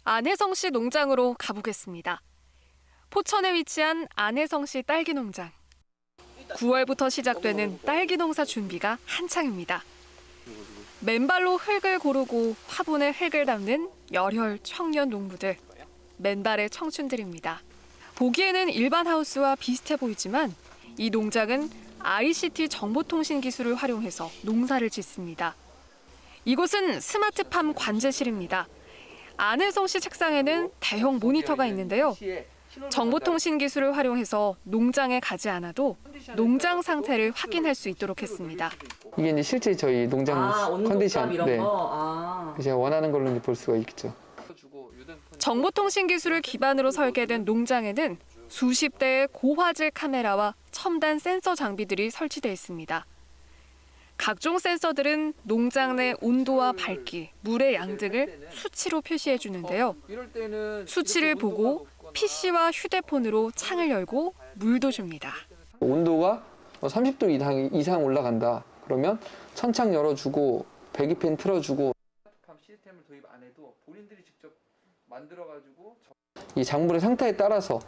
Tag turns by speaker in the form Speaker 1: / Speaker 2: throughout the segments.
Speaker 1: 안혜성씨 농장으로 가보겠습니다. 포천에 위치한 안혜성씨 딸기 농장. 9월부터 시작되는 딸기 농사 준비가 한창입니다. 맨발로 흙을 고르고 화분에 흙을 담는 열혈 청년 농부들. 맨발의 청춘들입니다. 보기에는 일반 하우스와 비슷해 보이지만 이 농장은 ICT 정보통신 기술을 활용해서 농사를 짓습니다. 이곳은 스마트팜 관제실입니다. 안혜성 씨 책상에는 대형 모니터가 있는데요. 정보통신 기술을 활용해서 농장에 가지 않아도 농장 상태를 확인할 수 있도록 했습니다.
Speaker 2: 이게 이제 실제 저희 농장 컨디션,
Speaker 3: 이런
Speaker 2: 네.
Speaker 3: 거.
Speaker 2: 제가 원하는 걸로 이제 볼 수가 있겠죠.
Speaker 1: 정보통신 기술을 기반으로 설계된 농장에는 수십 대의 고화질 카메라와 첨단 센서 장비들이 설치되어 있습니다. 각종 센서들은 농장 내 온도와 밝기, 물의 양 등을 수치로 표시해 주는데요. 수치를 보고 PC와 휴대폰으로 창을 열고 물도 줍니다.
Speaker 2: 온도가 30도 이상 올라간다. 그러면 천창 열어주고 배기팬 틀어주고 시스템을 도입 안 해도 본인들이 직접 만들어가지고 이 작물의 상태에 따라서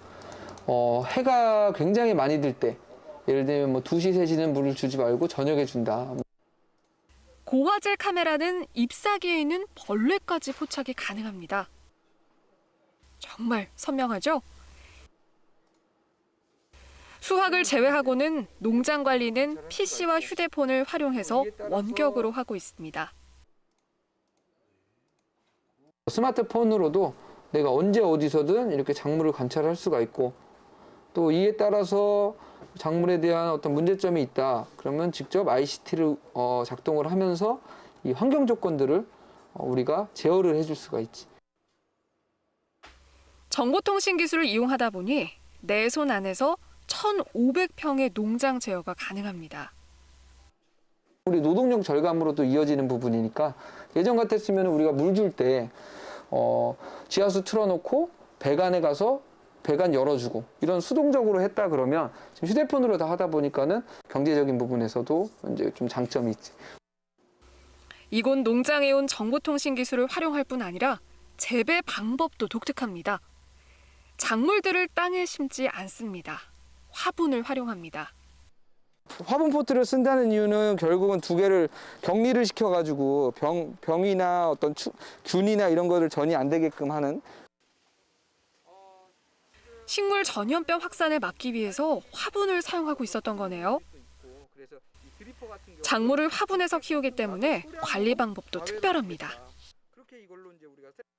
Speaker 2: 해가 굉장히 많이 들 때 예를 들면 뭐 2시, 3시는 물을 주지 말고 저녁에 준다.
Speaker 1: 고화질 카메라는 잎사귀에 있는 벌레까지 포착이 가능합니다. 정말 선명하죠? 수확을 제외하고는 농장 관리는 PC와 휴대폰을 활용해서 원격으로 하고 있습니다.
Speaker 2: 스마트폰으로도 내가 언제 어디서든 이렇게 작물을 관찰할 수가 있고 또 이에 따라서 작물에 대한 어떤 문제점이 있다. 그러면 직접 ICT를 작동을 하면서 이 환경 조건들을 우리가 제어를 해줄 수가 있지.
Speaker 1: 정보통신 기술을 이용하다 보니 내 손 안에서 1,500평의 농장 제어가 가능합니다.
Speaker 2: 우리 노동력 절감으로도 이어지는 부분이니까 예전 같았으면 우리가 물 줄 때 지하수 틀어놓고 배관에 가서 배관 열어주고 이런 수동적으로 했다 그러면 지금 휴대폰으로 다 하다 보니까는 경제적인 부분에서도 이제 좀 장점이 있지.
Speaker 1: 이곳 농장에 온 정보통신 기술을 활용할 뿐 아니라 재배 방법도 독특합니다. 작물들을 땅에 심지 않습니다. 화분을 활용합니다.
Speaker 2: 화분 포트를 쓴다는 이유는 결국은 두 개를 격리를 시켜가지고 병이나 어떤 균이나 이런 거를 전이 안 되게끔 하는.
Speaker 1: 식물 전염병 확산을 막기 위해서 화분을 사용하고 있었던 거네요. 작물을 화분에서 키우기 때문에 관리 방법도 특별합니다.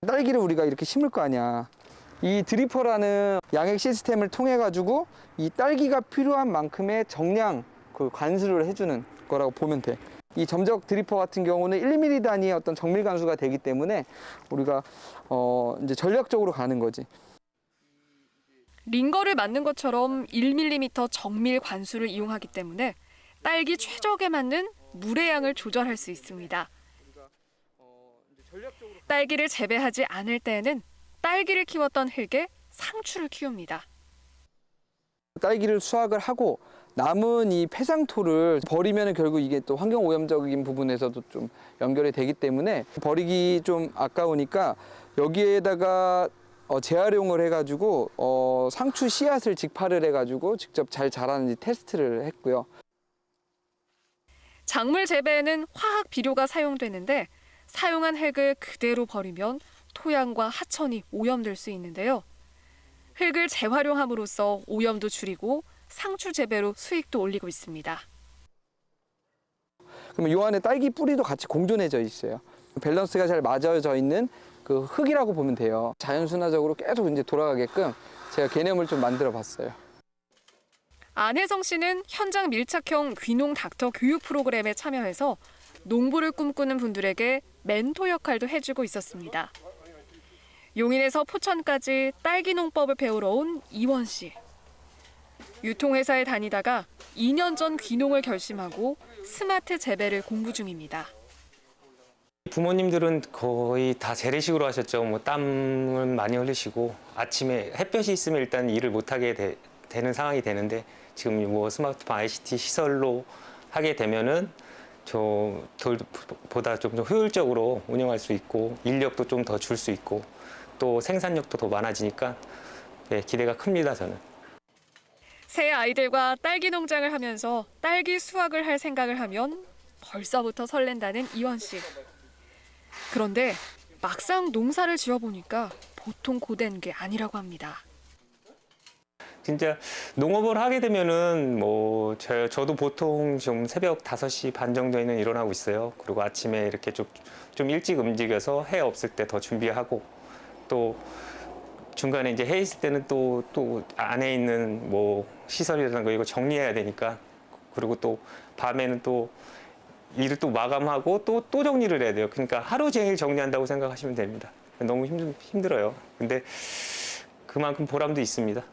Speaker 2: 딸기를 우리가 이렇게 심을 거 아니야. 이 드리퍼라는 양액 시스템을 통해 가지고 이 딸기가 필요한 만큼의 정량 그 관수를 해주는 거라고 보면 돼. 이 점적 드리퍼 같은 경우는 1mm 단위의 어떤 정밀 관수가 되기 때문에 우리가 이제 전략적으로 가는 거지.
Speaker 1: 링거를 맞는 것처럼 1mm 정밀 관수를 이용하기 때문에 딸기 최적에 맞는 물의 양을 조절할 수 있습니다. 딸기를 재배하지 않을 때에는 딸기를 키웠던 흙에 상추를 키웁니다.
Speaker 2: 딸기를 수확을 하고 남은 이 폐상토를 버리면 결국 이게 또 환경오염적인 부분에서도 좀 연결이 되기 때문에 버리기 좀 아까우니까 여기에다가 재활용을 해가지고 상추 씨앗을 직파를 해가지고 직접 잘 자라는지 테스트를 했고요.
Speaker 1: 작물 재배에는 화학 비료가 사용되는데 사용한 흙을 그대로 버리면 토양과 하천이 오염될 수 있는데요. 흙을 재활용함으로써 오염도 줄이고 상추 재배로 수익도 올리고 있습니다.
Speaker 2: 그러면 이 안에 딸기 뿌리도 같이 공존해져 있어요. 밸런스가 잘 맞아져 있는 그 흙이라고 보면 돼요. 자연순화적으로 계속 이제 돌아가게끔 제가 개념을 좀 만들어 봤어요.
Speaker 1: 안혜성 씨는 현장 밀착형 귀농 닥터 교육 프로그램에 참여해서 농부를 꿈꾸는 분들에게 멘토 역할도 해주고 있었습니다. 용인에서 포천까지 딸기 농법을 배우러 온 이원 씨. 유통회사에 다니다가 2년 전 귀농을 결심하고 스마트 재배를 공부 중입니다.
Speaker 4: 부모님들은 거의 다 재래식으로 하셨죠. 뭐 땀을 많이 흘리시고 아침에 햇볕이 있으면 일단 일을 못하게 되는 상황이 되는데 지금 뭐 스마트폰 ICT 시설로 하게 되면은 보다 좀 더 효율적으로 운영할 수 있고 인력도 좀 더 줄 수 있고 또 생산력도 더 많아지니까 네, 기대가 큽니다, 저는.
Speaker 1: 새 아이들과 딸기 농장을 하면서 딸기 수확을 할 생각을 하면 벌써부터 설렌다는 이원 씨. 그런데 막상 농사를 지어보니까 보통 고된 게 아니라고 합니다.
Speaker 4: 진짜 농업을 하게 되면은 뭐 저도 보통 좀 새벽 5시 반 정도에는 일어나고 있어요. 그리고 아침에 이렇게 좀 일찍 움직여서 해 없을 때 더 준비하고 또 중간에 이제 해 있을 때는 또 안에 있는 뭐 시설이라든가 이거 정리해야 되니까 그리고 또 밤에는 또 일을 또 마감하고 또 정리를 해야 돼요. 그러니까 하루 종일 정리한다고 생각하시면 됩니다. 너무 힘들어요. 근데 그만큼 보람도 있습니다.